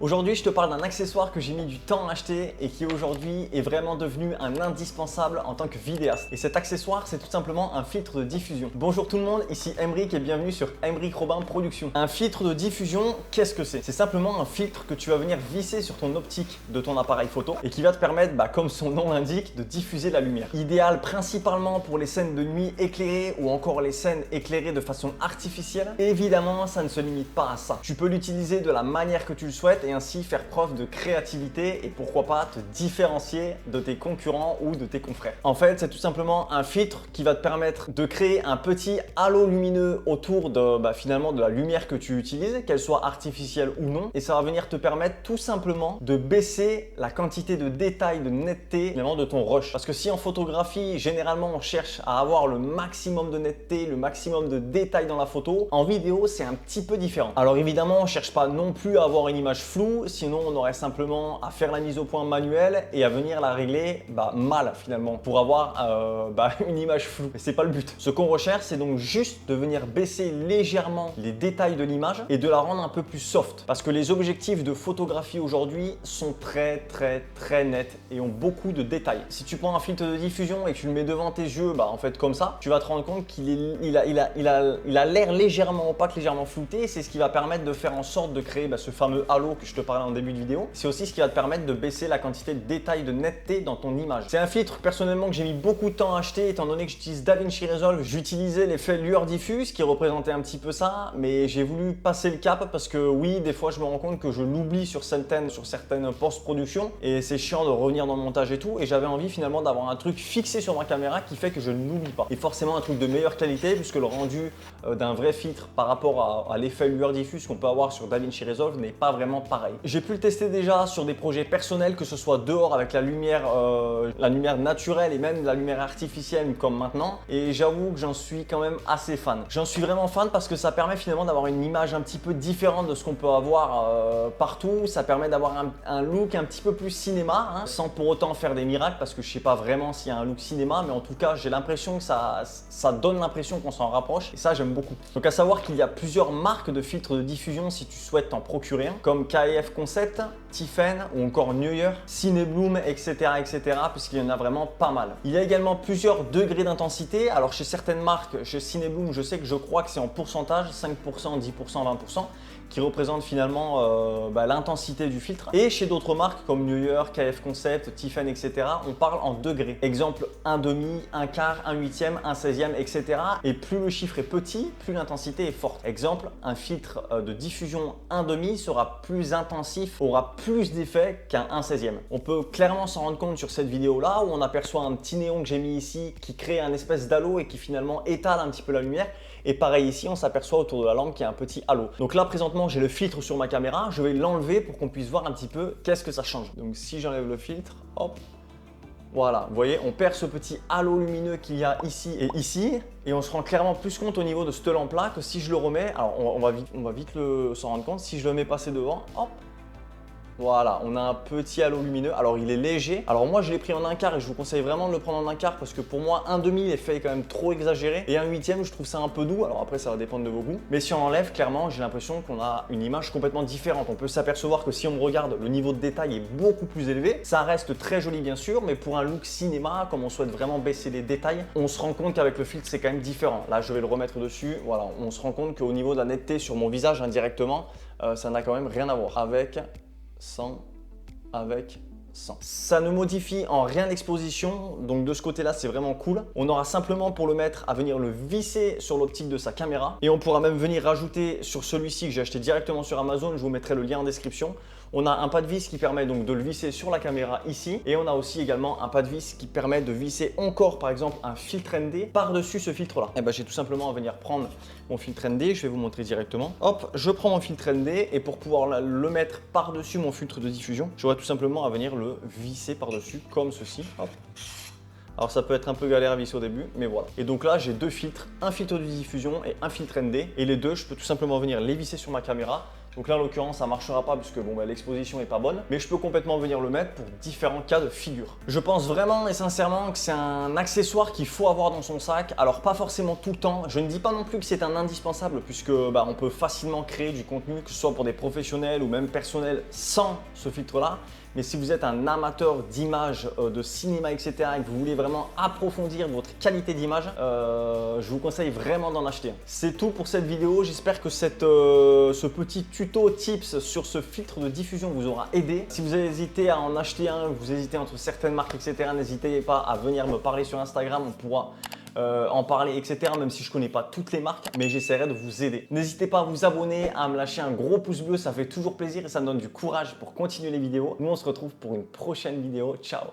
Aujourd'hui, je te parle d'un accessoire que j'ai mis du temps à acheter et qui aujourd'hui est vraiment devenu un indispensable en tant que vidéaste. Et cet accessoire, c'est tout simplement un filtre de diffusion. Bonjour tout le monde, ici Aymeric et bienvenue sur Aymeric Robin Productions. Un filtre de diffusion, qu'est-ce que c'est? C'est simplement un filtre que tu vas venir visser sur ton optique de ton appareil photo et qui va te permettre, comme son nom l'indique, de diffuser la lumière. Idéal principalement pour les scènes de nuit éclairées ou encore les scènes éclairées de façon artificielle. Évidemment, ça ne se limite pas à ça. Tu peux l'utiliser de la manière que tu le souhaites et ainsi faire preuve de créativité et pourquoi pas te différencier de tes concurrents ou de tes confrères. En fait, c'est tout simplement un filtre qui va te permettre de créer un petit halo lumineux autour de finalement de la lumière que tu utilises, qu'elle soit artificielle ou non, et ça va venir te permettre tout simplement de baisser la quantité de détails, de netteté finalement de ton rush. Parce que si en photographie, généralement on cherche à avoir le maximum de netteté, le maximum de détails dans la photo, en vidéo c'est un petit peu différent. Alors évidemment, on cherche pas non plus à avoir une image floue, sinon on aurait simplement à faire la mise au point manuelle et à venir la régler mal finalement pour avoir une image floue. Mais c'est pas le but. Ce qu'on recherche, c'est donc juste de venir baisser légèrement les détails de l'image et de la rendre un peu plus soft. Parce que les objectifs de photographie aujourd'hui sont très nets et ont beaucoup de détails. Si tu prends un filtre de diffusion et que tu le mets devant tes yeux, en fait comme ça, tu vas te rendre compte qu'il a l'air légèrement opaque, légèrement flouté, et c'est ce qui va permettre de faire en sorte de créer ce fameux halo que je te parlais en début de vidéo. C'est aussi ce qui va te permettre de baisser la quantité de détails, de netteté dans ton image. C'est un filtre personnellement que j'ai mis beaucoup de temps à acheter étant donné que j'utilise DaVinci Resolve. J'utilisais l'effet lueur diffuse qui représentait un petit peu ça, mais j'ai voulu passer le cap parce que oui, des fois je me rends compte que je l'oublie sur certaines post-productions et c'est chiant de revenir dans le montage et tout, et j'avais envie finalement d'avoir un truc fixé sur ma caméra qui fait que je ne l'oublie pas. Et forcément un truc de meilleure qualité puisque le rendu d'un vrai filtre par rapport à l'effet lueur diffuse qu'on peut avoir sur DaVinci Resolve n'est pas vraiment pareil. J'ai pu le tester déjà sur des projets personnels, que ce soit dehors avec la lumière naturelle et même la lumière artificielle comme maintenant, et j'avoue que j'en suis quand même assez fan. J'en suis vraiment fan parce que ça permet finalement d'avoir une image un petit peu différente de ce qu'on peut avoir partout. Ça permet d'avoir un look un petit peu plus cinéma, sans pour autant faire des miracles parce que je sais pas vraiment s'il y a un look cinéma, mais en tout cas j'ai l'impression que ça donne l'impression qu'on s'en rapproche et ça j'aime beaucoup. Donc à savoir qu'il y a plusieurs marques de filtres de diffusion si tu souhaites t'en procurer un, comme KF Concept, Tiffen ou encore Neuer, Cinebloom, etc. puisqu'il y en a vraiment pas mal. Il y a également plusieurs degrés d'intensité. Alors chez certaines marques, chez Cinebloom, je crois que c'est en pourcentage, 5%, 10%, 20%, qui représente finalement l'intensité du filtre. Et chez d'autres marques comme Neuer, KF Concept, Tiffen, etc., on parle en degrés. Exemple, 1/2, 1/4, 1/8, 1/16, etc. Et plus le chiffre est petit, plus l'intensité est forte. Exemple, un filtre de diffusion 1/2 sera plus intensif, aura plus d'effet qu'un 1/16. On peut clairement s'en rendre compte sur cette vidéo-là où on aperçoit un petit néon que j'ai mis ici qui crée un espèce d'halo et qui finalement étale un petit peu la lumière. Et pareil ici, on s'aperçoit autour de la lampe qu'il y a un petit halo. Donc là, présentement, j'ai le filtre sur ma caméra. Je vais l'enlever pour qu'on puisse voir un petit peu qu'est-ce que ça change. Donc si j'enlève le filtre, hop, voilà. Vous voyez, on perd ce petit halo lumineux qu'il y a ici et ici. Et on se rend clairement plus compte au niveau de cette lampe-là que si je le remets, alors on va vite s'en rendre compte. Si je le mets passer devant, hop, voilà, on a un petit halo lumineux. Alors il est léger. Alors moi je l'ai pris en 1/4 et je vous conseille vraiment de le prendre en 1/4 parce que pour moi 1/2 l'effet est quand même trop exagéré et 1/8 je trouve ça un peu doux. Alors après ça va dépendre de vos goûts. Mais si on enlève, clairement j'ai l'impression qu'on a une image complètement différente. On peut s'apercevoir que si on me regarde, le niveau de détail est beaucoup plus élevé. Ça reste très joli bien sûr, mais pour un look cinéma, comme on souhaite vraiment baisser les détails, on se rend compte qu'avec le filtre c'est quand même différent. Là je vais le remettre dessus. Voilà, on se rend compte qu'au niveau de la netteté sur mon visage indirectement, ça n'a quand même rien à voir avec... sans, avec, sans. Ça ne modifie en rien l'exposition, donc de ce côté-là, c'est vraiment cool. On aura simplement pour le mettre à venir le visser sur l'optique de sa caméra et on pourra même venir rajouter sur celui-ci que j'ai acheté directement sur Amazon, je vous mettrai le lien en description. On a un pas de vis qui permet donc de le visser sur la caméra ici et on a aussi également un pas de vis qui permet de visser encore par exemple un filtre ND par-dessus ce filtre là. Et j'ai tout simplement à venir prendre mon filtre ND, je vais vous montrer directement. Hop, je prends mon filtre ND et pour pouvoir le mettre par-dessus mon filtre de diffusion, j'aurai tout simplement à venir le visser par-dessus comme ceci. Hop. Alors ça peut être un peu galère à visser au début, mais voilà. Et donc là, j'ai deux filtres, un filtre de diffusion et un filtre ND. Et les deux, je peux tout simplement venir les visser sur ma caméra Donc là en l'occurrence ça marchera pas puisque bon, l'exposition est pas bonne, mais je peux complètement venir le mettre pour différents cas de figure. Je pense vraiment et sincèrement que c'est un accessoire qu'il faut avoir dans son sac. Alors pas forcément tout le temps, je ne dis pas non plus que c'est un indispensable puisque on peut facilement créer du contenu, que ce soit pour des professionnels ou même personnels sans ce filtre là. Mais si vous êtes un amateur d'images, de cinéma, etc. et que vous voulez vraiment approfondir votre qualité d'image, je vous conseille vraiment d'en acheter un. C'est tout pour cette vidéo. J'espère que ce petit tuto tips sur ce filtre de diffusion vous aura aidé. Si vous avez hésité à en acheter un, vous hésitez entre certaines marques, etc. N'hésitez pas à venir me parler sur Instagram. On pourra en parler, etc. Même si je ne connais pas toutes les marques, mais j'essaierai de vous aider. N'hésitez pas à vous abonner, à me lâcher un gros pouce bleu, ça fait toujours plaisir et ça me donne du courage pour continuer les vidéos. Nous, on se retrouve pour une prochaine vidéo. Ciao!